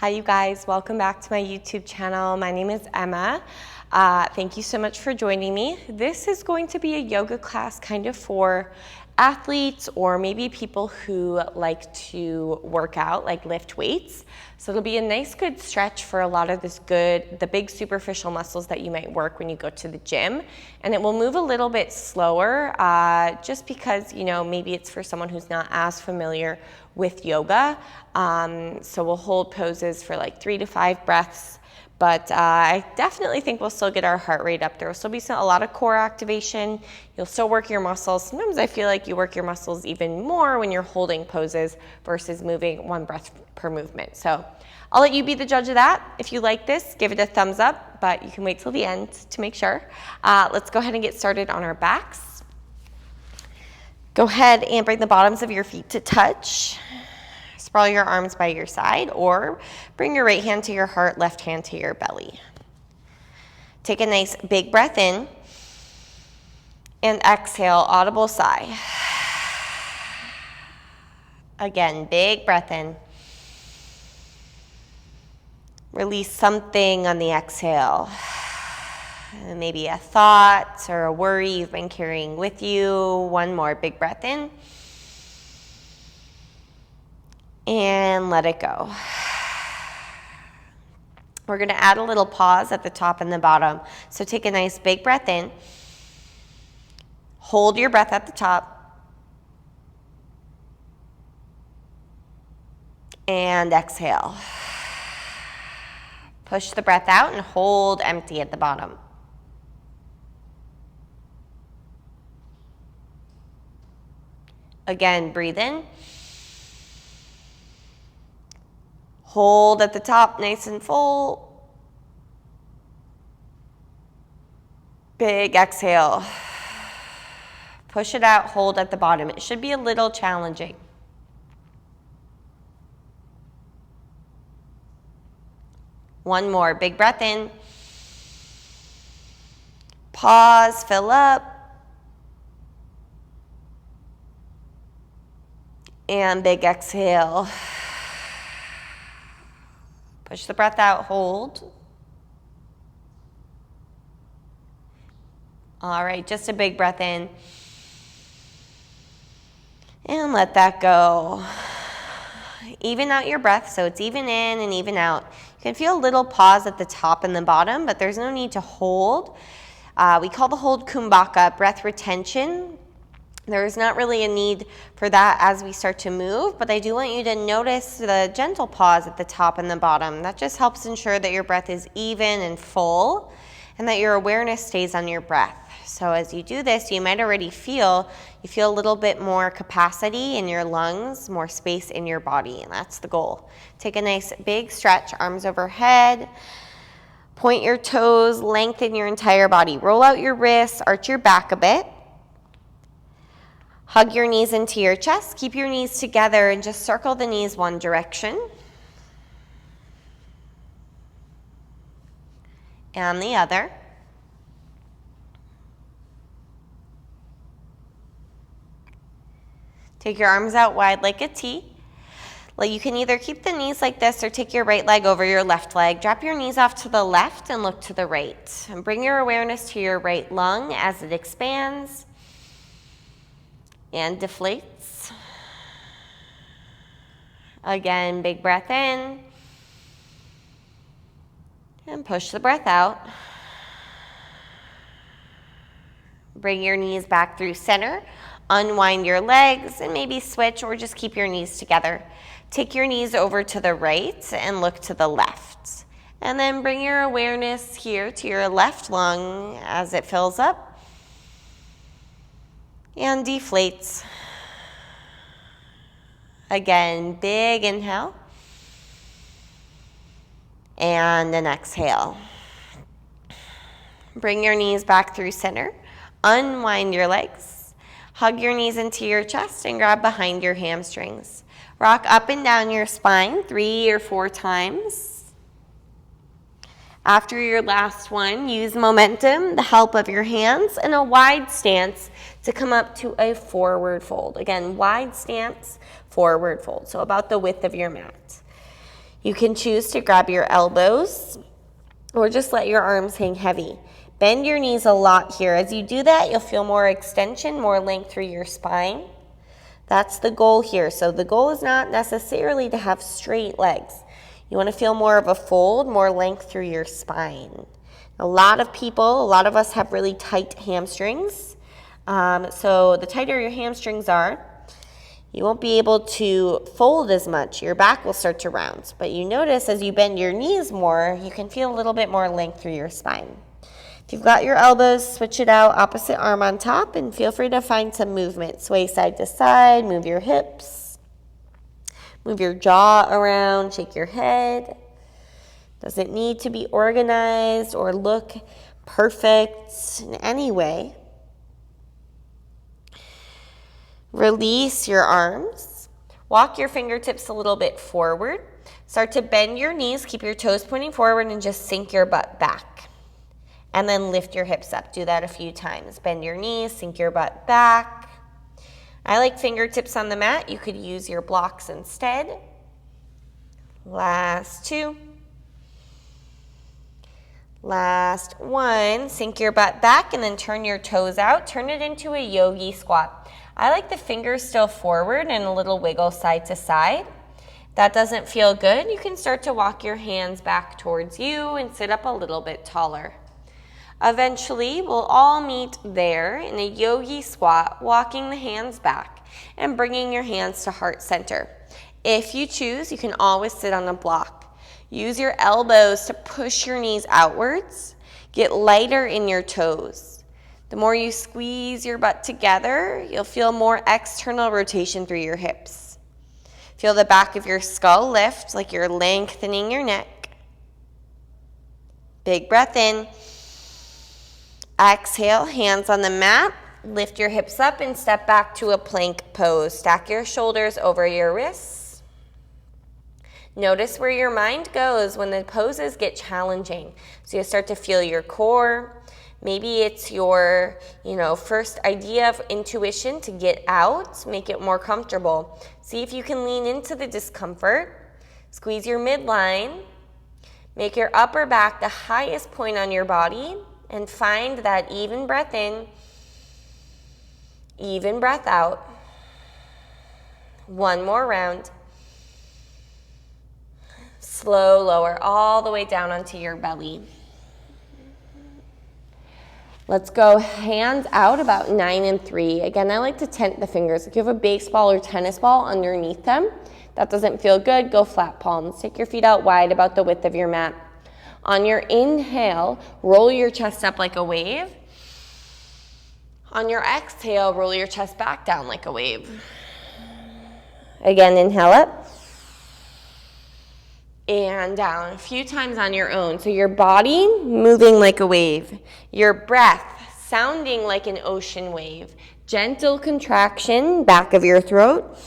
Hi you guys, welcome back to my YouTube channel. My name is Emma. Thank you so much for joining me. This is going to be a yoga class kind of for athletes or maybe people who like to work out, like lift weights. So it'll be a nice good stretch for a lot of the big superficial muscles that you might work when you go to the gym. And it will move a little bit slower just because, maybe it's for someone who's not as familiar with yoga. So we'll hold poses for like 3 to 5 breaths. But I definitely think we'll still get our heart rate up. There will still be a lot of core activation. You'll still work your muscles. Sometimes I feel like you work your muscles even more when you're holding poses versus moving 1 breath per movement. So I'll let you be the judge of that. If you like this, give it a thumbs up, but you can wait till the end to make sure. Let's go ahead and get started on our backs. Go ahead and bring the bottoms of your feet to touch. Sprawl your arms by your side or bring your right hand to your heart, left hand to your belly. Take a nice big breath in and exhale, audible sigh. Again, big breath in. Release something on the exhale. Maybe a thought or a worry you've been carrying with you. One more big breath in. And let it go. We're going to add a little pause at the top and the bottom. So take a nice big breath in. Hold your breath at the top. And exhale. Push the breath out and hold empty at the bottom. Again, breathe in. Hold at the top, nice and full. Big exhale. Push it out, hold at the bottom. It should be a little challenging. One more, big breath in. Pause, fill up. And big exhale. Push the breath out, hold. All right, just a big breath in. And let that go. Even out your breath, so it's even in and even out. You can feel a little pause at the top and the bottom, but there's no need to hold. We call the hold kumbhaka, breath retention. There is not really a need for that as we start to move, but I do want you to notice the gentle pause at the top and the bottom. That just helps ensure that your breath is even and full and that your awareness stays on your breath. So as you do this, you might already feel a little bit more capacity in your lungs, more space in your body, and that's the goal. Take a nice big stretch, arms overhead. Point your toes, lengthen your entire body. Roll out your wrists, arch your back a bit. Hug your knees into your chest. Keep your knees together and just circle the knees one direction. And the other. Take your arms out wide like a T. You can either keep the knees like this or take your right leg over your left leg. Drop your knees off to the left and look to the right. And bring your awareness to your right lung as it expands and deflates. Again, big breath in. And push the breath out. Bring your knees back through center. Unwind your legs and maybe switch or just keep your knees together. Take your knees over to the right and look to the left. And then bring your awareness here to your left lung as it fills up and deflates. Again, big inhale and an exhale. Bring your knees back through center. Unwind your legs. Hug your knees into your chest and grab behind your hamstrings. Rock up and down your spine 3 or 4 times. After your last one, use momentum, the help of your hands, and a wide stance to come up to a forward fold. Again, wide stance, forward fold, so about the width of your mat. You can choose to grab your elbows or just let your arms hang heavy. Bend your knees a lot here. As you do that, you'll feel more extension, more length through your spine. That's the goal here. So the goal is not necessarily to have straight legs. You want to feel more of a fold, more length through your spine. A lot of us have really tight hamstrings. So the tighter your hamstrings are, you won't be able to fold as much. Your back will start to round. But you notice as you bend your knees more, you can feel a little bit more length through your spine. If you've got your elbows, switch it out, opposite arm on top, and feel free to find some movement. Sway side to side, move your hips, move your jaw around, shake your head. Doesn't need to be organized or look perfect in any way. Release your arms. Walk your fingertips a little bit forward. Start to bend your knees, keep your toes pointing forward, and just sink your butt back. And then lift your hips up. Do that a few times. Bend your knees, sink your butt back. I like fingertips on the mat. You could use your blocks instead. Last two. Last one. Sink your butt back and then turn your toes out. Turn it into a yogi squat. I like the fingers still forward and a little wiggle side to side. If that doesn't feel good, you can start to walk your hands back towards you and sit up a little bit taller. Eventually, we'll all meet there in a yogi squat, walking the hands back and bringing your hands to heart center. If you choose, you can always sit on a block. Use your elbows to push your knees outwards. Get lighter in your toes. The more you squeeze your butt together, you'll feel more external rotation through your hips. Feel the back of your skull lift like you're lengthening your neck. Big breath in. Exhale, hands on the mat. Lift your hips up and step back to a plank pose. Stack your shoulders over your wrists. Notice where your mind goes when the poses get challenging. So you start to feel your core. Maybe it's your, first idea of intuition to get out, make it more comfortable. See if you can lean into the discomfort. Squeeze your midline. Make your upper back the highest point on your body. And find that even breath in, even breath out. One more round. Slow lower all the way down onto your belly. Let's go hands out about 9 and 3. Again, I like to tent the fingers. If you have a baseball or tennis ball underneath them, that doesn't feel good, go flat palms. Take your feet out wide about the width of your mat. On your inhale, roll your chest up like a wave. On your exhale, roll your chest back down like a wave. Again, inhale up. And down a few times on your own. So your body moving like a wave. Your breath sounding like an ocean wave. Gentle contraction, back of your throat.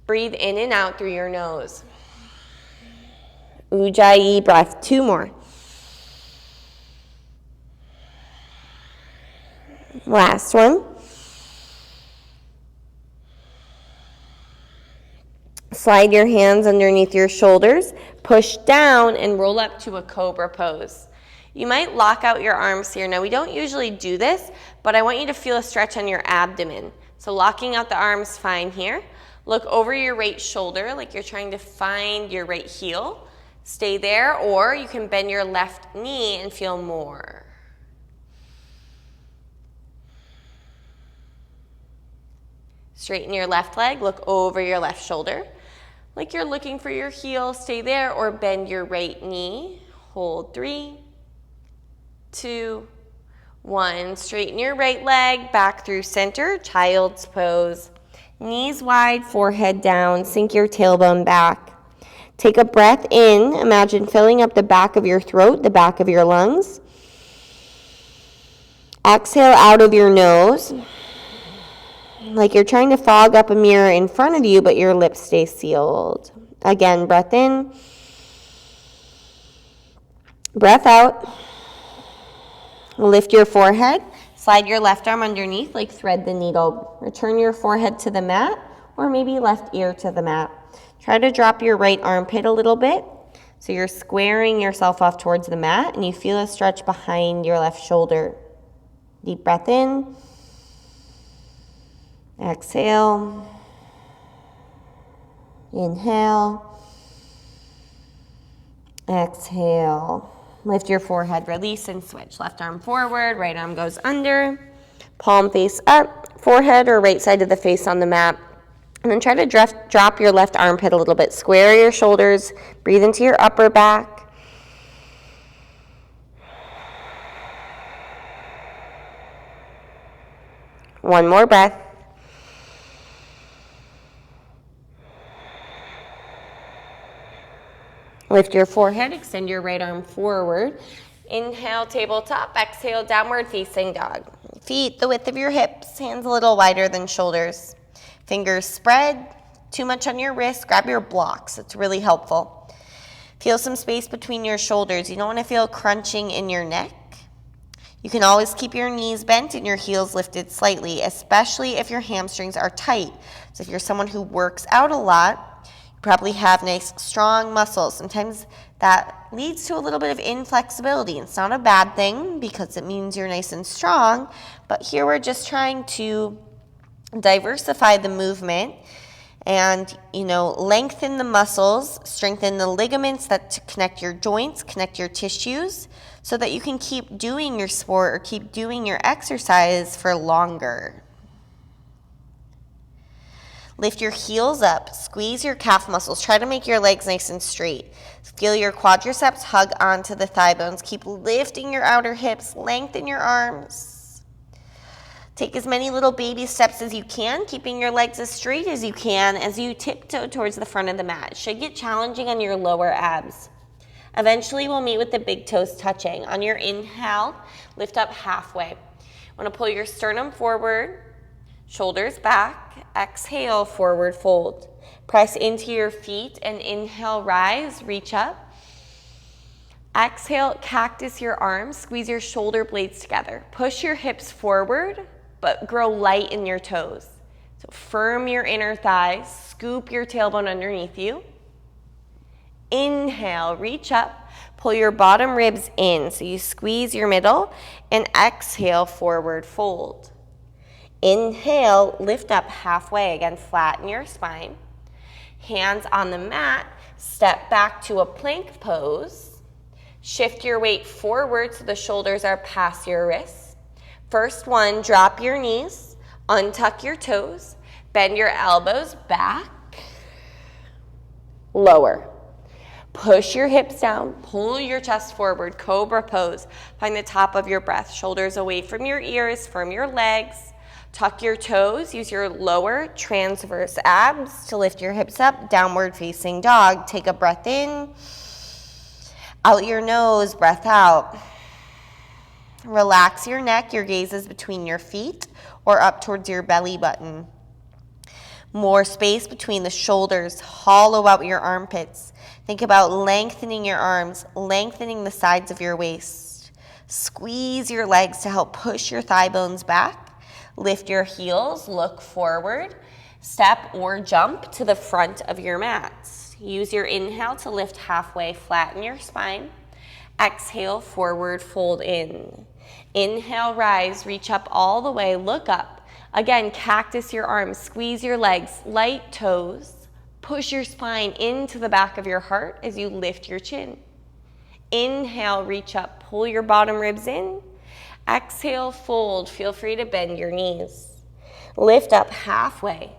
Breathe in and out through your nose. Ujjayi breath, 2 more. Last one. Slide your hands underneath your shoulders, push down and roll up to a cobra pose. You might lock out your arms here. Now we don't usually do this, but I want you to feel a stretch on your abdomen. So locking out the arms, fine here. Look over your right shoulder like you're trying to find your right heel. Stay there, or you can bend your left knee and feel more. Straighten your left leg, look over your left shoulder. Like you're looking for your heel, stay there, or bend your right knee. Hold 3, 2, 1. Straighten your right leg, back through center, child's pose. Knees wide, forehead down, sink your tailbone back. Take a breath in. Imagine filling up the back of your throat, the back of your lungs. Exhale out of your nose. Like you're trying to fog up a mirror in front of you, but your lips stay sealed. Again, breath in. Breath out. Lift your forehead. Slide your left arm underneath like thread the needle. Return your forehead to the mat, or maybe left ear to the mat. Try to drop your right armpit a little bit. So you're squaring yourself off towards the mat and you feel a stretch behind your left shoulder. Deep breath in. Exhale. Inhale. Exhale. Lift your forehead, release and switch. Left arm forward, right arm goes under. Palm face up, forehead or right side of the face on the mat. And then try to drop your left armpit a little bit. Square your shoulders, breathe into your upper back. One more breath. Lift your forehead, extend your right arm forward. Inhale, tabletop. Exhale, downward facing dog. Feet the width of your hips, hands a little wider than shoulders. Fingers spread, too much on your wrist. Grab your blocks, it's really helpful. Feel some space between your shoulders. You don't want to feel crunching in your neck. You can always keep your knees bent and your heels lifted slightly, especially if your hamstrings are tight. So if you're someone who works out a lot, probably have nice strong muscles. Sometimes that leads to a little bit of inflexibility. It's not a bad thing because it means you're nice and strong, but here we're just trying to diversify the movement and, lengthen the muscles, strengthen the ligaments that connect your joints, connect your tissues, so that you can keep doing your sport or keep doing your exercise for longer. Lift your heels up, squeeze your calf muscles. Try to make your legs nice and straight. Feel your quadriceps hug onto the thigh bones. Keep lifting your outer hips, lengthen your arms. Take as many little baby steps as you can, keeping your legs as straight as you can as you tiptoe towards the front of the mat. It should get challenging on your lower abs. Eventually, we'll meet with the big toes touching. On your inhale, lift up halfway. Want to pull your sternum forward, shoulders back. Exhale, forward fold. Press into your feet and inhale, rise, reach up. Exhale, cactus your arms, squeeze your shoulder blades together. Push your hips forward, but grow light in your toes. So firm your inner thighs, scoop your tailbone underneath you. Inhale, reach up, pull your bottom ribs in, so you squeeze your middle, and exhale, forward fold. Inhale, lift up halfway, again, flatten your spine. Hands on the mat, step back to a plank pose. Shift your weight forward so the shoulders are past your wrists. First one, drop your knees, untuck your toes, bend your elbows back, lower. Push your hips down, pull your chest forward, cobra pose. Find the top of your breath, shoulders away from your ears, firm your legs. Tuck your toes, use your lower transverse abs to lift your hips up, downward facing dog. Take a breath in, out your nose, breath out. Relax your neck, your gaze is between your feet or up towards your belly button. More space between the shoulders, hollow out your armpits. Think about lengthening your arms, lengthening the sides of your waist. Squeeze your legs to help push your thigh bones back. Lift your heels, look forward, step or jump to the front of your mat. Use your inhale to lift halfway, flatten your spine. Exhale, forward fold in. Inhale, rise, reach up all the way, look up. Again, cactus your arms, squeeze your legs, light toes. Push your spine into the back of your heart as you lift your chin. Inhale, reach up, pull your bottom ribs in. Exhale, fold. Feel free to bend your knees. Lift up halfway.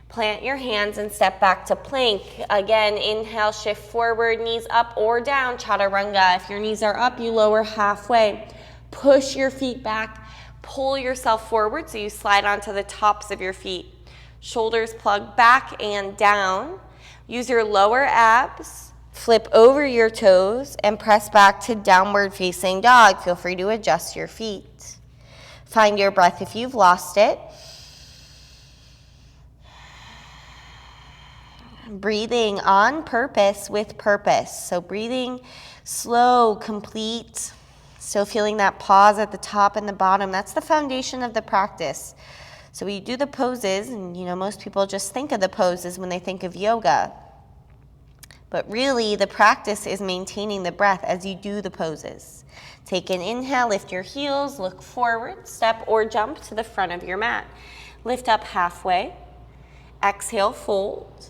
Plant your hands and step back to plank. Again, inhale, shift forward, knees up or down, chaturanga. If your knees are up, you lower halfway. Push your feet back. Pull yourself forward so you slide onto the tops of your feet. Shoulders plug back and down. Use your lower abs. Flip over your toes and press back to downward facing dog. Feel free to adjust your feet. Find your breath if you've lost it. Breathing on purpose with purpose. So breathing slow, complete. Still feeling that pause at the top and the bottom. That's the foundation of the practice. So we do the poses, and most people just think of the poses when they think of yoga. But really, the practice is maintaining the breath as you do the poses. Take an inhale, lift your heels, look forward, step or jump to the front of your mat. Lift up halfway. Exhale, fold.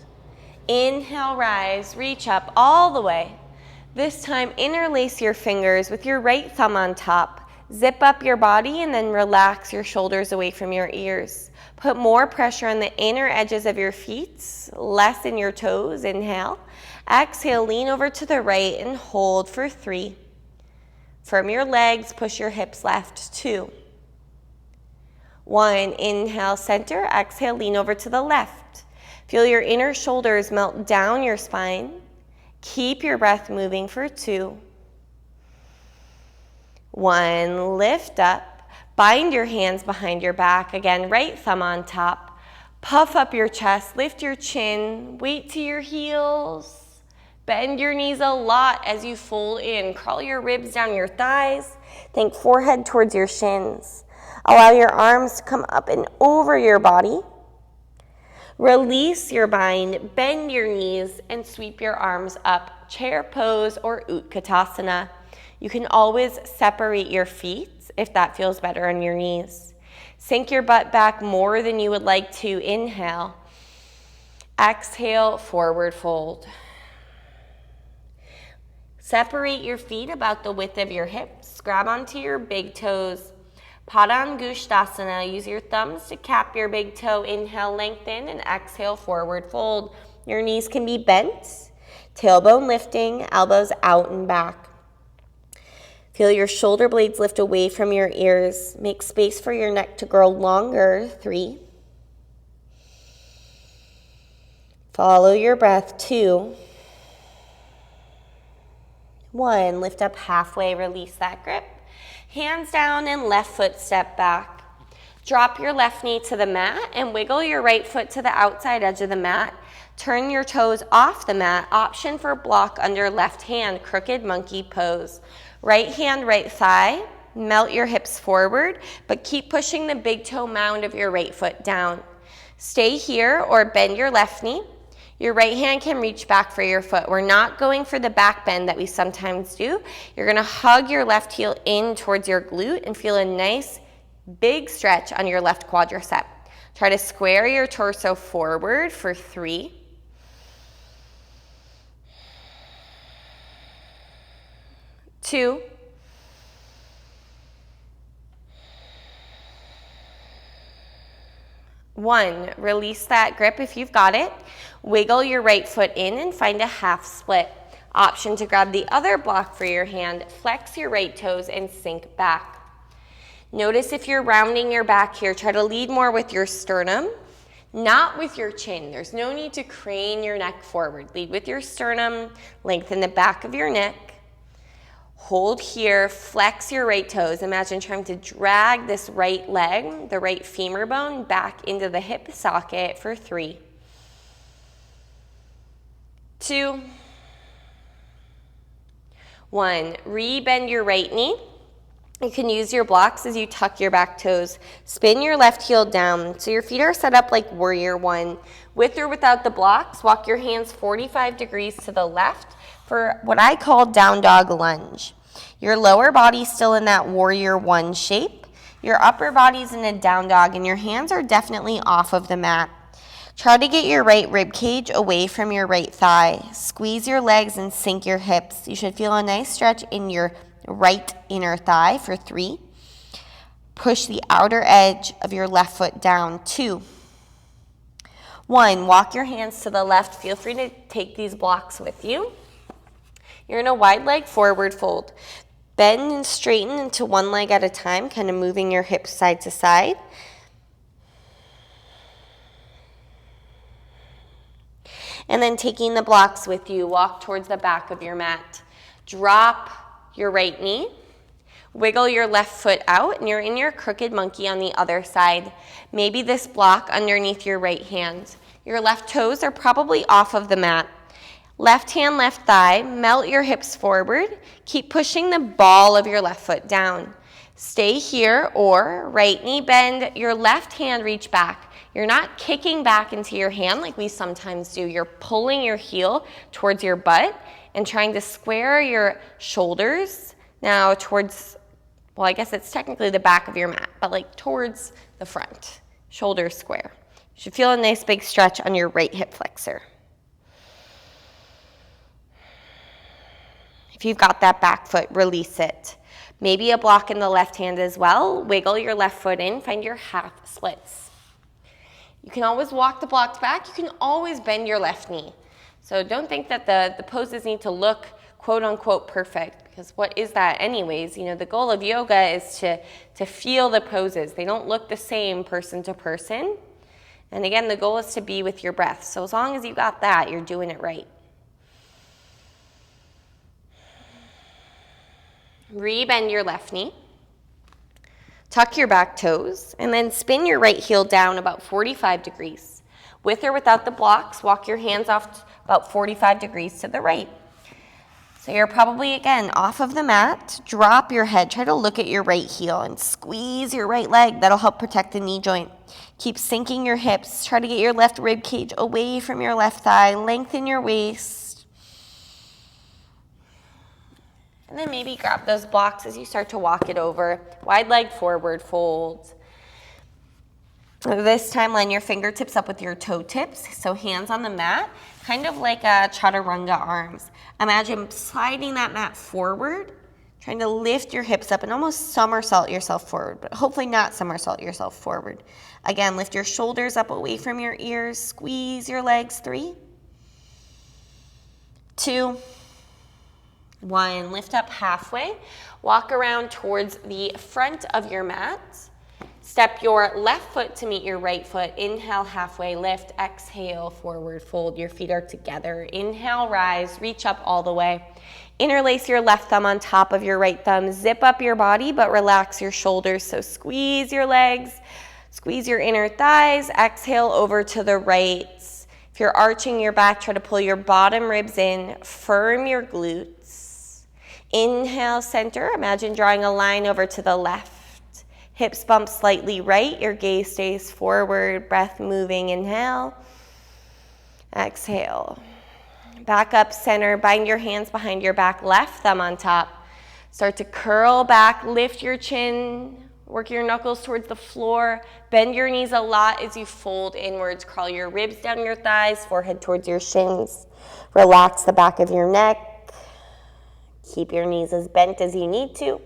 Inhale, rise, reach up all the way. This time, interlace your fingers with your right thumb on top. Zip up your body and then relax your shoulders away from your ears. Put more pressure on the inner edges of your feet, less in your toes. Inhale. Exhale, lean over to the right and hold for 3. Firm your legs, push your hips left. 2. 1, inhale, center. Exhale, lean over to the left. Feel your inner shoulders melt down your spine. Keep your breath moving for 2. 1, lift up. Bind your hands behind your back. Again, right thumb on top. Puff up your chest, lift your chin, weight to your heels. Bend your knees a lot as you fold in. Crawl your ribs down your thighs. Think forehead towards your shins. Allow your arms to come up and over your body. Release your bind, bend your knees, and sweep your arms up. Chair pose or Utkatasana. You can always separate your feet if that feels better on your knees. Sink your butt back more than you would like to. Inhale. Exhale, forward fold. Separate your feet about the width of your hips. Grab onto your big toes. Padangusthasana. Use your thumbs to cap your big toe. Inhale, lengthen, and exhale, forward fold. Your knees can be bent. Tailbone lifting, elbows out and back. Feel your shoulder blades lift away from your ears. Make space for your neck to grow longer. 3. Follow your breath. 2. 1, lift up halfway, release that grip. Hands down and left foot step back. Drop your left knee to the mat and wiggle your right foot to the outside edge of the mat. Turn your toes off the mat. Option for block under left hand, crooked monkey pose. Right hand, right thigh. Melt your hips forward, but keep pushing the big toe mound of your right foot down. Stay here or bend your left knee. Your right hand can reach back for your foot. We're not going for the back bend that we sometimes do. You're gonna hug your left heel in towards your glute and feel a nice big stretch on your left quadricep. Try to square your torso forward for 3. 2. 1, release that grip if you've got it. Wiggle your right foot in and find a half split. Option to grab the other block for your hand, flex your right toes and sink back. Notice if you're rounding your back here, try to lead more with your sternum, not with your chin. There's no need to crane your neck forward. Lead with your sternum, lengthen the back of your neck. Hold here, flex your right toes. Imagine trying to drag this right leg, the right femur bone, back into the hip socket for 3. 2. 1, rebend your right knee. You can use your blocks as you tuck your back toes. Spin your left heel down so your feet are set up like warrior 1. With or without the blocks, walk your hands 45 degrees to the left for what I call down dog lunge. Your lower body's still in that warrior 1 shape. Your upper body's in a down dog and your hands are definitely off of the mat. Try to get your right rib cage away from your right thigh. Squeeze your legs and sink your hips. You should feel a nice stretch in your right inner thigh for 3. Push the outer edge of your left foot down. 2. 1, walk your hands to the left. Feel free to take these blocks with you. You're in a wide leg forward fold. Bend and straighten into one leg at a time, kind of moving your hips side to side. And then taking the blocks with you, walk towards the back of your mat. Drop your right knee. Wiggle your left foot out, and you're in your crooked monkey on the other side. Maybe this block underneath your right hand. Your left toes are probably off of the mat. Left hand, left thigh, melt your hips forward. Keep pushing the ball of your left foot down. Stay here or right knee bend, your left hand reach back. You're not kicking back into your hand like we sometimes do. You're pulling your heel towards your butt and trying to square your shoulders now towards, well, I guess it's technically the back of your mat, but like towards the front, shoulders square. You should feel a nice big stretch on your right hip flexor. If you've got that back foot, release it. Maybe a block in the left hand as well. Wiggle your left foot in, find your half splits. You can always walk the blocks back. You can always bend your left knee. So don't think that the poses need to look quote unquote perfect, because what is that anyways? You know, the goal of yoga is to feel the poses. They don't look the same person to person. And again, the goal is to be with your breath. So as long as you got that, you're doing it right. Rebend your left knee. Tuck your back toes, and then spin your right heel down about 45 degrees. With or without the blocks, walk your hands off about 45 degrees to the right. So you're probably, again, off of the mat. Drop your head. Try to look at your right heel and squeeze your right leg. That'll help protect the knee joint. Keep sinking your hips. Try to get your left rib cage away from your left thigh. Lengthen your waist. And then maybe grab those blocks as you start to walk it over. Wide leg forward fold. This time, line your fingertips up with your toe tips. So hands on the mat, kind of like a chaturanga arms. Imagine sliding that mat forward, trying to lift your hips up and almost somersault yourself forward, but hopefully not somersault yourself forward. Again, lift your shoulders up away from your ears. Squeeze your legs. 3, 2, 1, lift up halfway. Walk around towards the front of your mat. Step your left foot to meet your right foot. Inhale, halfway lift. Exhale, forward fold. Your feet are together. Inhale, rise. Reach up all the way. Interlace your left thumb on top of your right thumb. Zip up your body, but relax your shoulders. So squeeze your legs. Squeeze your inner thighs. Exhale over to the right. If you're arching your back, try to pull your bottom ribs in. Firm your glutes. Inhale, center. Imagine drawing a line over to the left. Hips bump slightly right. Your gaze stays forward. Breath moving. Inhale. Exhale. Back up center. Bind your hands behind your back. Left thumb on top. Start to curl back. Lift your chin. Work your knuckles towards the floor. Bend your knees a lot as you fold inwards. Crawl your ribs down your thighs. Forehead towards your shins. Relax the back of your neck. Keep your knees as bent as you need to.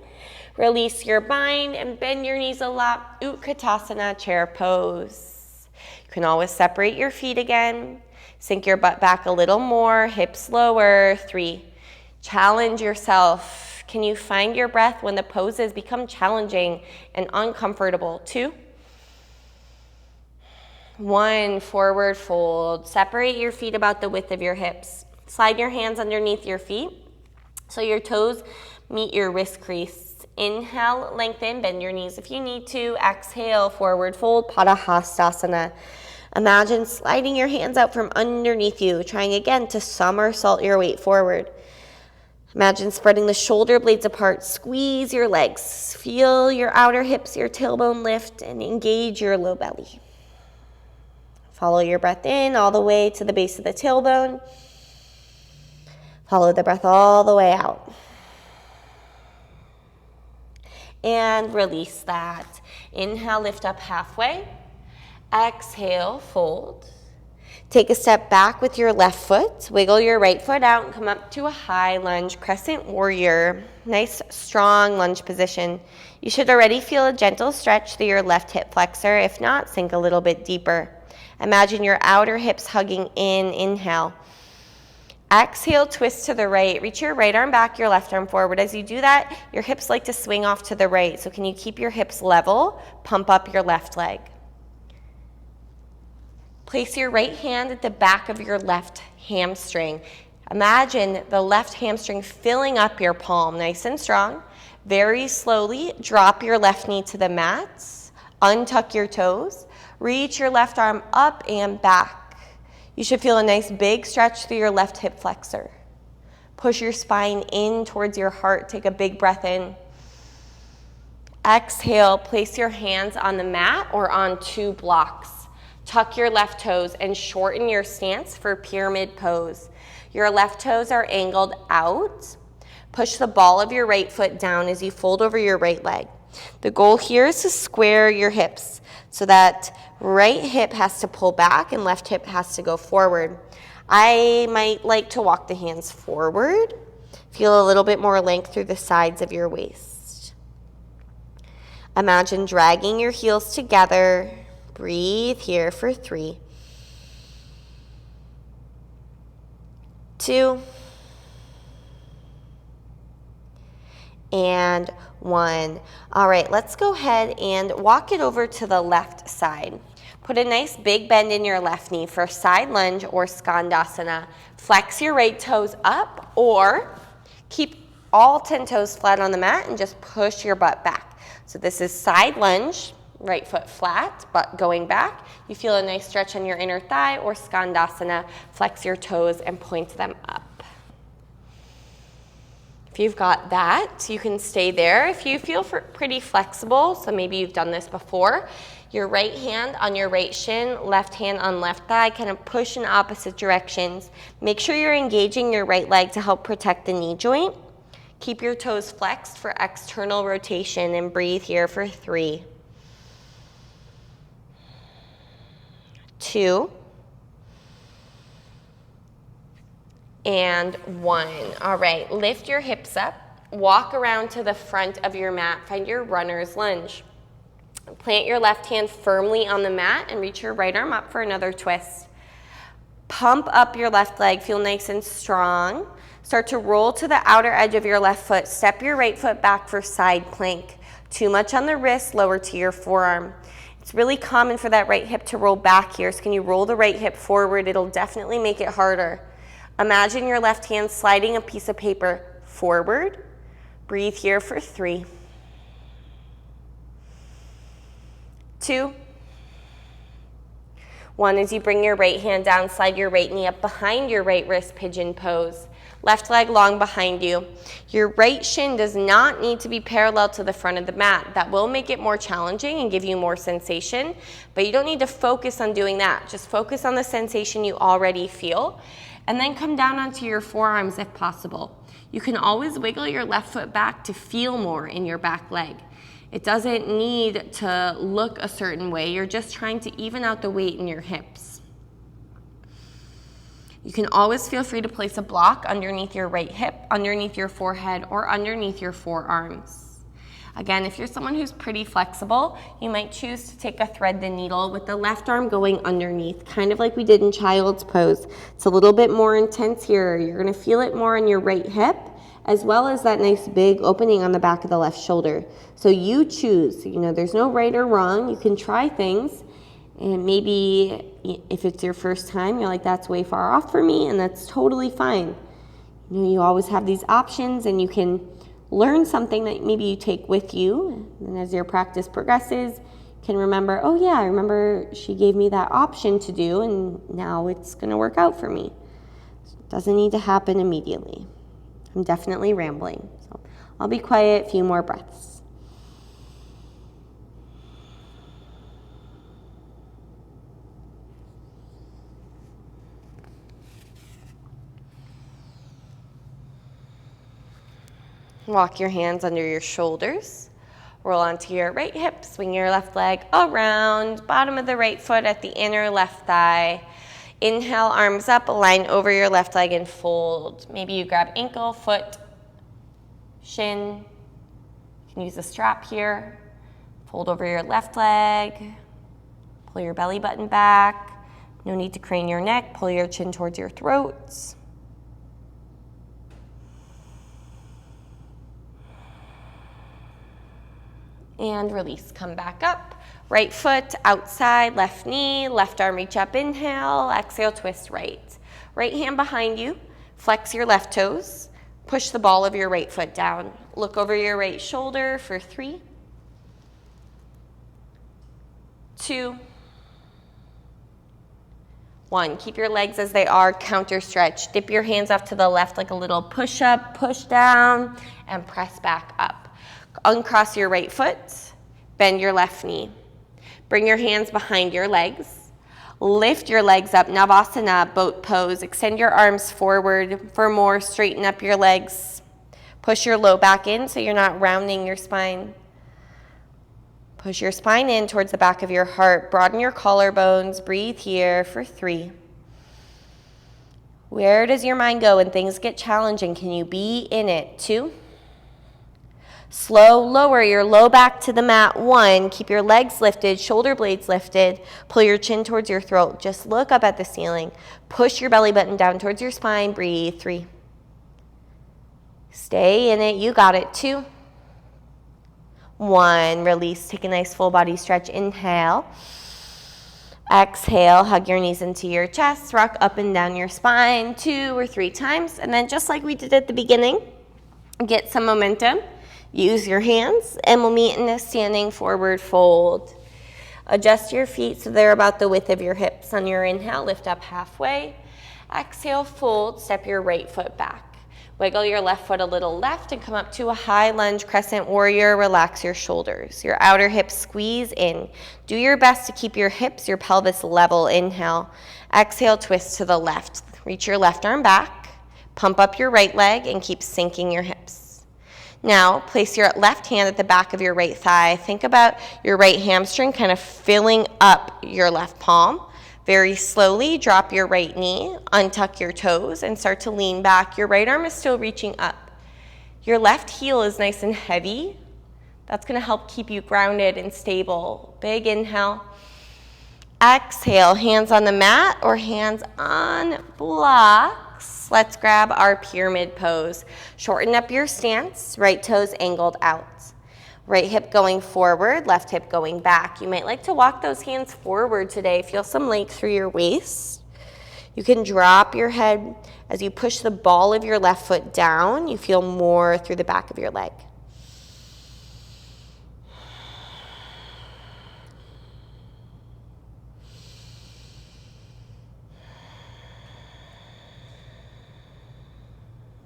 Release your bind and bend your knees a lot. Utkatasana, chair pose. You can always separate your feet again. Sink your butt back a little more, hips lower. 3, challenge yourself. Can you find your breath when the poses become challenging and uncomfortable? 2, 1, forward fold. Separate your feet about the width of your hips. Slide your hands underneath your feet so your toes meet your wrist crease. Inhale, lengthen, bend your knees if you need to. Exhale, forward fold, Padahastasana. Imagine sliding your hands out from underneath you, trying again to somersault your weight forward. Imagine spreading the shoulder blades apart. Squeeze your legs. Feel your outer hips, your tailbone lift, and engage your low belly. Follow your breath in all the way to the base of the tailbone. Follow the breath all the way out. And release that. Inhale, lift up halfway. Exhale, fold. Take a step back with your left foot. Wiggle your right foot out and come up to a high lunge, crescent warrior. Nice, strong lunge position. You should already feel a gentle stretch through your left hip flexor. If not, sink a little bit deeper. Imagine your outer hips hugging in. Inhale. Exhale, twist to the right. Reach your right arm back, your left arm forward. As you do that, your hips like to swing off to the right. So can you keep your hips level? Pump up your left leg. Place your right hand at the back of your left hamstring. Imagine the left hamstring filling up your palm, nice and strong. Very slowly, drop your left knee to the mat. Untuck your toes. Reach your left arm up and back. You should feel a nice big stretch through your left hip flexor. Push your spine in towards your heart. Take a big breath in. Exhale, place your hands on the mat or on 2 blocks. Tuck your left toes and shorten your stance for pyramid pose. Your left toes are angled out. Push the ball of your right foot down as you fold over your right leg. The goal here is to square your hips so that right hip has to pull back and left hip has to go forward. I might like to walk the hands forward. Feel a little bit more length through the sides of your waist. Imagine dragging your heels together. Breathe here for 3, 2, and 1. All right, let's go ahead and walk it over to the left side. Put a nice big bend in your left knee for side lunge or skandasana. Flex your right toes up or keep all 10 toes flat on the mat and just push your butt back. So this is side lunge, right foot flat, butt going back. You feel a nice stretch on your inner thigh, or skandasana, flex your toes and point them up. If you've got that, you can stay there. If you feel pretty flexible, so maybe you've done this before, your right hand on your right shin, left hand on left thigh, kind of push in opposite directions. Make sure you're engaging your right leg to help protect the knee joint. Keep your toes flexed for external rotation and breathe here for 3, 2, and 1. All right, lift your hips up, walk around to the front of your mat, find your runner's lunge. Plant your left hand firmly on the mat and reach your right arm up for another twist. Pump up your left leg, feel nice and strong. Start to roll to the outer edge of your left foot. Step your right foot back for side plank. Too much on the wrist, lower to your forearm. It's really common for that right hip to roll back here, so can you roll the right hip forward? It'll definitely make it harder. Imagine your left hand sliding a piece of paper forward. Breathe here for 3, 2, 1. As you bring your right hand down, slide your right knee up behind your right wrist, pigeon pose. Left leg long behind you. Your right shin does not need to be parallel to the front of the mat. That will make it more challenging and give you more sensation, but you don't need to focus on doing that. Just focus on the sensation you already feel, and then come down onto your forearms if possible. You can always wiggle your left foot back to feel more in your back leg. It doesn't need to look a certain way. You're just trying to even out the weight in your hips. You can always feel free to place a block underneath your right hip, underneath your forehead, or underneath your forearms. Again, if you're someone who's pretty flexible, you might choose to take a thread the needle with the left arm going underneath, kind of like we did in child's pose. It's a little bit more intense here. You're gonna feel it more on your right hip, as well as that nice big opening on the back of the left shoulder. So you choose, there's no right or wrong. You can try things, and maybe if it's your first time, you're like, that's way far off for me, and that's totally fine. You always have these options, and you can learn something that maybe you take with you, and as your practice progresses, you can remember, oh yeah, I remember she gave me that option to do, and now it's gonna work out for me. It doesn't need to happen immediately. I'm definitely rambling, so I'll be quiet, a few more breaths. Walk your hands under your shoulders. Roll onto your right hip, swing your left leg around, bottom of the right foot at the inner left thigh. Inhale, arms up, align over your left leg and fold. Maybe you grab ankle, foot, shin. You can use a strap here. Fold over your left leg. Pull your belly button back. No need to crane your neck. Pull your chin towards your throat. And release, come back up. Right foot outside, left knee, left arm reach up, inhale, exhale, twist right. Right hand behind you, flex your left toes, push the ball of your right foot down. Look over your right shoulder for 3, 2, 1. Keep your legs as they are, counter stretch. Dip your hands off to the left like a little push up, push down, and press back up. Uncross your right foot, bend your left knee. Bring your hands behind your legs. Lift your legs up, Navasana, boat pose. Extend your arms forward for more. Straighten up your legs. Push your low back in so you're not rounding your spine. Push your spine in towards the back of your heart. Broaden your collarbones. Breathe here for 3. Where does your mind go when things get challenging? Can you be in it? 2. Slow, lower your low back to the mat. 1, keep your legs lifted, shoulder blades lifted. Pull your chin towards your throat. Just look up at the ceiling. Push your belly button down towards your spine. Breathe. 3. Stay in it. You got it. 2. 1, release. Take a nice full body stretch. Inhale. Exhale, hug your knees into your chest. Rock up and down your spine 2 or 3 times. And then just like we did at the beginning, get some momentum. Use your hands, and we'll meet in a standing forward fold. Adjust your feet so they're about the width of your hips. On your inhale, lift up halfway. Exhale, fold. Step your right foot back. Wiggle your left foot a little left and come up to a high lunge crescent warrior. Relax your shoulders. Your outer hips squeeze in. Do your best to keep your hips, your pelvis level. Inhale. Exhale, twist to the left. Reach your left arm back. Pump up your right leg and keep sinking your hips. Now, place your left hand at the back of your right thigh. Think about your right hamstring kind of filling up your left palm. Very slowly, drop your right knee, untuck your toes, and start to lean back. Your right arm is still reaching up. Your left heel is nice and heavy. That's going to help keep you grounded and stable. Big inhale. Exhale, hands on the mat or hands on blocks. Let's grab our pyramid pose. Shorten up your stance, right toes angled out. Right hip going forward, left hip going back. You might like to walk those hands forward today. Feel some length through your waist. You can drop your head as you push the ball of your left foot down. You feel more through the back of your leg.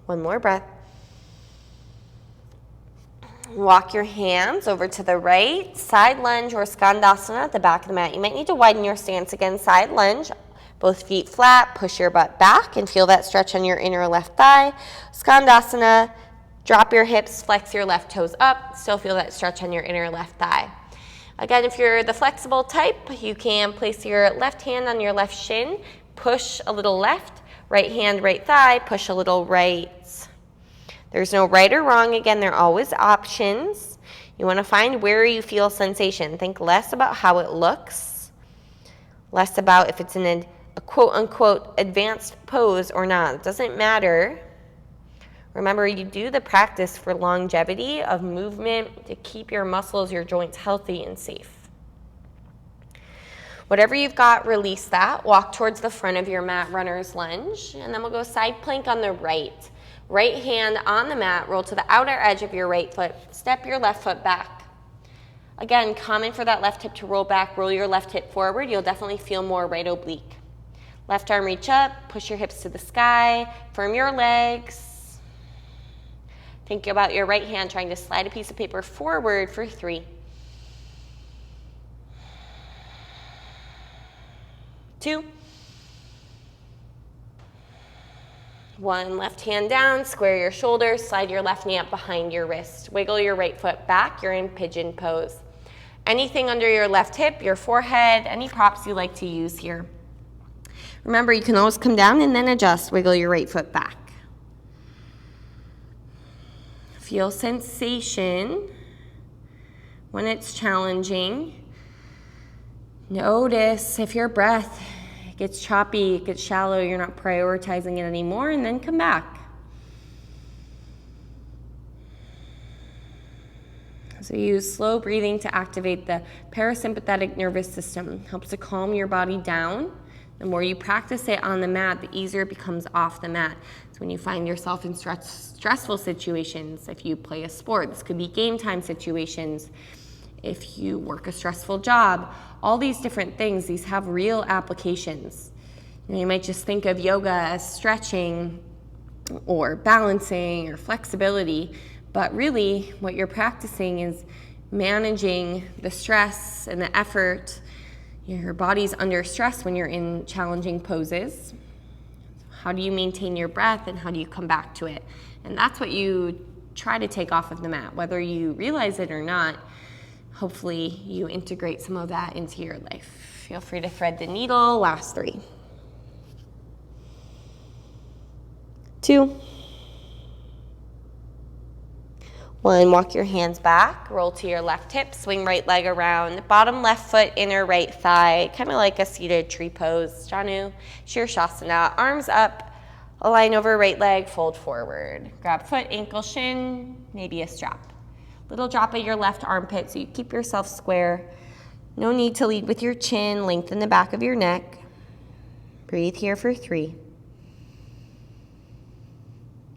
One more breath. Walk your hands over to the right, side lunge or skandasana at the back of the mat. You might need to widen your stance again, side lunge, both feet flat, push your butt back and feel that stretch on your inner left thigh. Skandasana, drop your hips, flex your left toes up, still feel that stretch on your inner left thigh. Again, if you're the flexible type, you can place your left hand on your left shin, push a little left, right hand, right thigh, push a little right. There's no right or wrong. Again, there are always options. You want to find where you feel sensation. Think less about how it looks, less about if it's in a quote-unquote advanced pose or not. It doesn't matter. Remember, you do the practice for longevity of movement to keep your muscles, your joints healthy and safe. Whatever you've got, release that. Walk towards the front of your mat, runner's lunge, and then we'll go side plank on the right. Right hand on the mat, roll to the outer edge of your right foot. Step your left foot back. Again, common for that left hip to roll back. Roll your left hip forward. You'll definitely feel more right oblique. Left arm reach up. Push your hips to the sky. Firm your legs. Think about your right hand trying to slide a piece of paper forward for 3. 2. 1, left hand down, square your shoulders, slide your left knee up behind your wrist. Wiggle your right foot back, you're in pigeon pose. Anything under your left hip, your forehead, any props you like to use here. Remember, you can always come down and then adjust. Wiggle your right foot back. Feel sensation when it's challenging. Notice if your breath gets choppy, it gets shallow, you're not prioritizing it anymore, and then come back. So use slow breathing to activate the parasympathetic nervous system. Helps to calm your body down. The more you practice it on the mat, the easier it becomes off the mat. So when you find yourself in stressful situations, if you play a sport, this could be game time situations, if you work a stressful job, all these different things, these have real applications. You might just think of yoga as stretching or balancing or flexibility, but really what you're practicing is managing the stress and the effort, Your body's under stress when you're in challenging poses. How do you maintain your breath and how do you come back to it? And that's what you try to take off of the mat, whether you realize it or not. Hopefully you integrate some of that into your life. Feel free to thread the needle. Last 3. 2. 1, walk your hands back, roll to your left hip, swing right leg around, bottom left foot, inner right thigh, kind of like a seated tree pose. Janu, Shirshasana, arms up, align over right leg, fold forward. Grab foot, ankle, shin, maybe a strap. Little drop of your left armpit so you keep yourself square. No need to lead with your chin, lengthen the back of your neck. Breathe here for 3.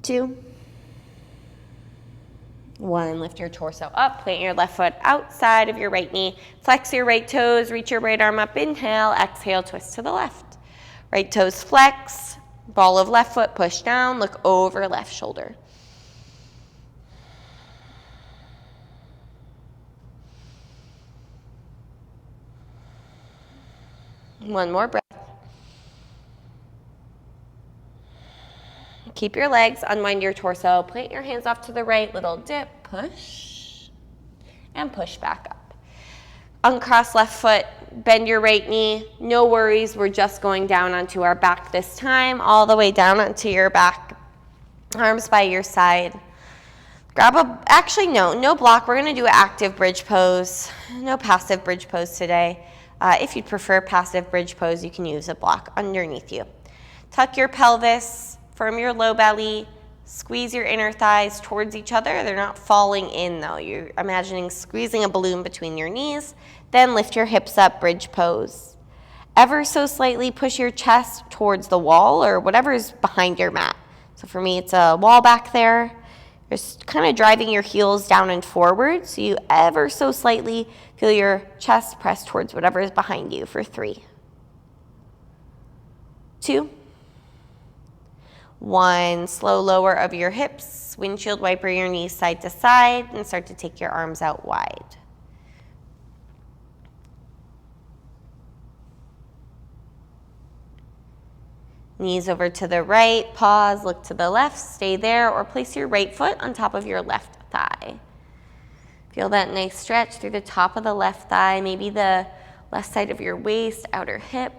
2. 1, lift your torso up, plant your left foot outside of your right knee, flex your right toes, reach your right arm up, inhale, exhale, twist to the left. Right toes flex, ball of left foot push down, look over left shoulder. One more breath. Keep your legs, unwind your torso, plant your hands off to the right, little dip, push, and push back up. Uncross left foot, bend your right knee. No worries, we're just going down onto our back this time, all the way down onto your back. Arms by your side. No block. We're gonna do an active bridge pose. No passive bridge pose today. If you'd prefer passive bridge pose, you can use a block underneath you. Tuck your pelvis, firm your low belly, squeeze your inner thighs towards each other. They're not falling in though. You're imagining squeezing a balloon between your knees. Then lift your hips up, bridge pose. Ever so slightly push your chest towards the wall or whatever is behind your mat. So for me, it's a wall back there. Just kind of driving your heels down and forward so you ever so slightly feel your chest press towards whatever is behind you for 3. 2. 1, slow lower of your hips, windshield wiper your knees side to side, and start to take your arms out wide. Knees over to the right, pause, look to the left, stay there, or place your right foot on top of your left thigh. Feel that nice stretch through the top of the left thigh, maybe the left side of your waist, outer hip.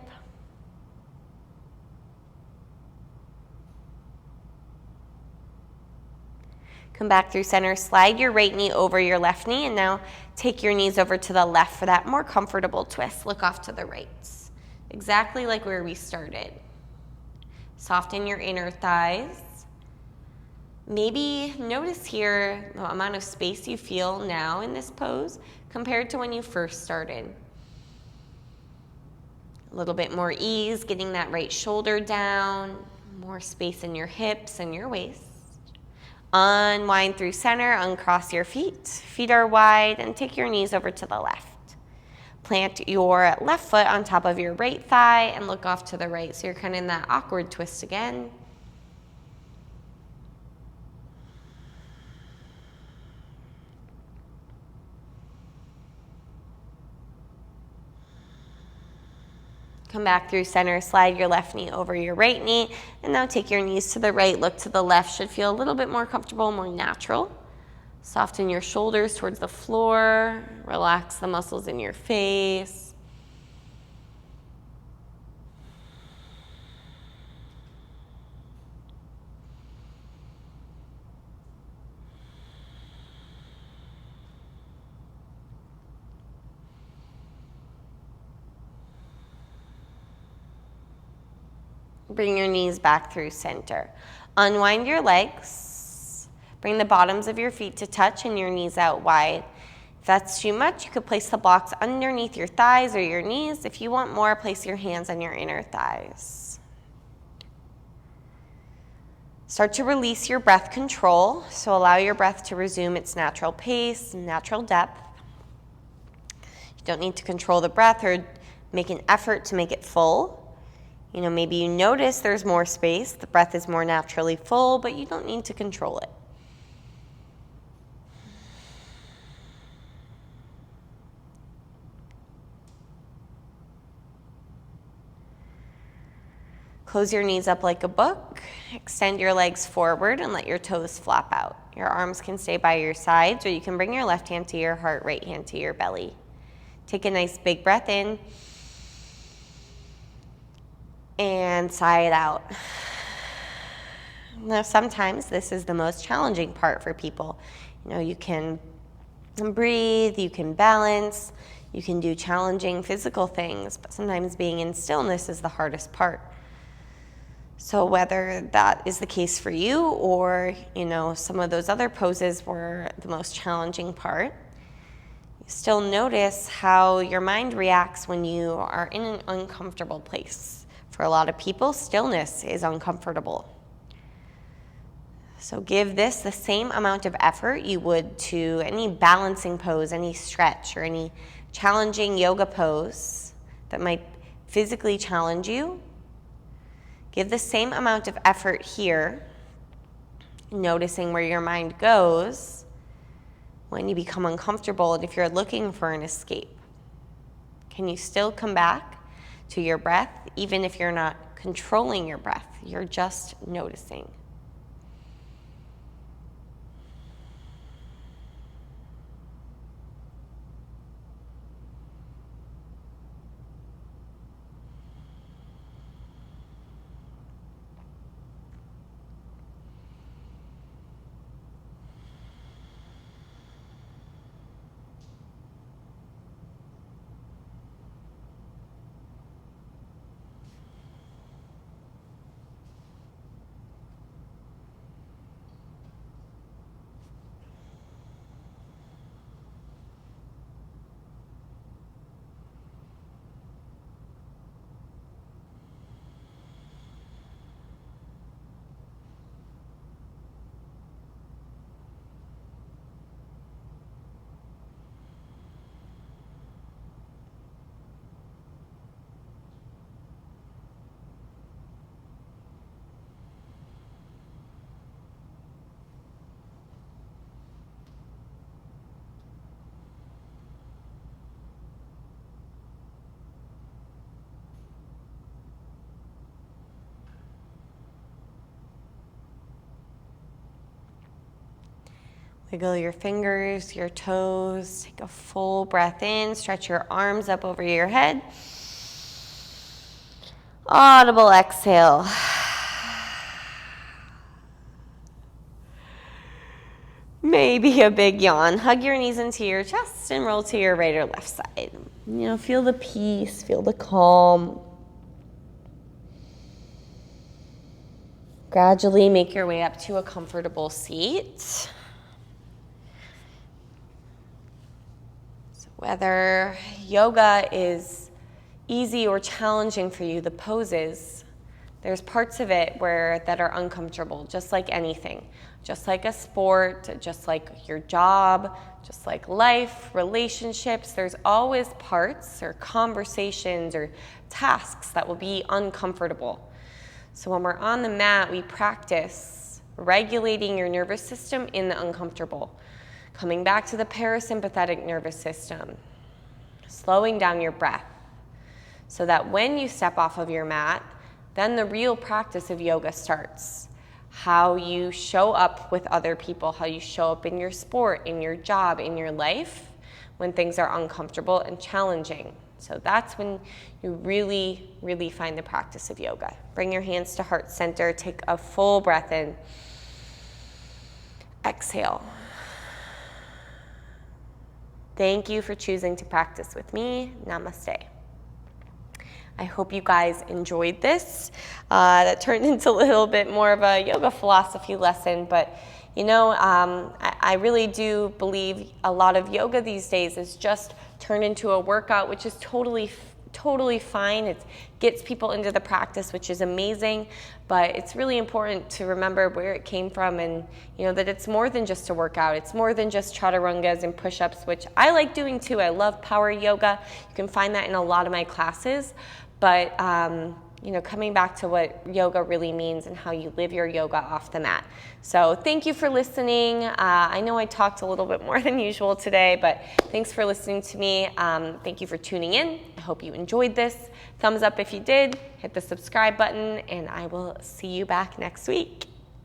Come back through center, slide your right knee over your left knee, and now take your knees over to the left for that more comfortable twist. Look off to the right. Exactly like where we started. Soften your inner thighs. Maybe notice here the amount of space you feel now in this pose compared to when you first started. A little bit more ease, getting that right shoulder down, more space in your hips and your waist. Unwind through center, uncross your feet. Feet are wide, and take your knees over to the left. Plant your left foot on top of your right thigh and look off to the right. So you're kind of in that awkward twist again. Come back through center, slide your left knee over your right knee, and now take your knees to the right, look to the left. Should feel a little bit more comfortable, more natural. Soften your shoulders towards the floor, relax the muscles in your face. Bring your knees back through center. Unwind your legs. Bring the bottoms of your feet to touch and your knees out wide. If that's too much, you could place the blocks underneath your thighs or your knees. If you want more, place your hands on your inner thighs. Start to release your breath control. So allow your breath to resume its natural pace, natural depth. You don't need to control the breath or make an effort to make it full. Maybe you notice there's more space, the breath is more naturally full, but you don't need to control it. Close your knees up like a book. Extend your legs forward and let your toes flap out. Your arms can stay by your sides, or you can bring your left hand to your heart, right hand to your belly. Take a nice big breath in and sigh it out. Now, sometimes this is the most challenging part for people. You can breathe, you can balance, you can do challenging physical things, but sometimes being in stillness is the hardest part. So whether that is the case for you or, some of those other poses were the most challenging part, you still notice how your mind reacts when you are in an uncomfortable place. For a lot of people, stillness is uncomfortable. So give this the same amount of effort you would to any balancing pose, any stretch, or any challenging yoga pose that might physically challenge you. Give the same amount of effort here, noticing where your mind goes when you become uncomfortable and if you're looking for an escape. Can you still come back to your breath, even if you're not controlling your breath? You're just noticing. Wiggle your fingers, your toes. Take a full breath in. Stretch your arms up over your head. Audible exhale. Maybe a big yawn. Hug your knees into your chest and roll to your right or left side. Feel the peace, feel the calm. Gradually make your way up to a comfortable seat. Whether yoga is easy or challenging for you, the poses, there's parts of it that are uncomfortable, just like anything. Just like a sport, just like your job, just like life, relationships, there's always parts or conversations or tasks that will be uncomfortable. So when we're on the mat, we practice regulating your nervous system in the uncomfortable. Coming back to the parasympathetic nervous system, slowing down your breath so that when you step off of your mat, then the real practice of yoga starts. How you show up with other people, how you show up in your sport, in your job, in your life, when things are uncomfortable and challenging. So that's when you really, really find the practice of yoga. Bring your hands to heart center, take a full breath in. Exhale. Thank you for choosing to practice with me. Namaste. I hope you guys enjoyed this. That turned into a little bit more of a yoga philosophy lesson, but I really do believe a lot of yoga these days is just turned into a workout, which is totally fine. It gets people into the practice, which is amazing, but it's really important to remember where it came from and that it's more than just a workout. It's more than just chaturangas and push-ups, which I like doing too. I love power yoga. You can find that in a lot of my classes, but coming back to what yoga really means and how you live your yoga off the mat. So thank you for listening. I know I talked a little bit more than usual today, but thanks for listening to me. Thank you for tuning in. I hope you enjoyed this. Thumbs up if you did, hit the subscribe button, and I will see you back next week.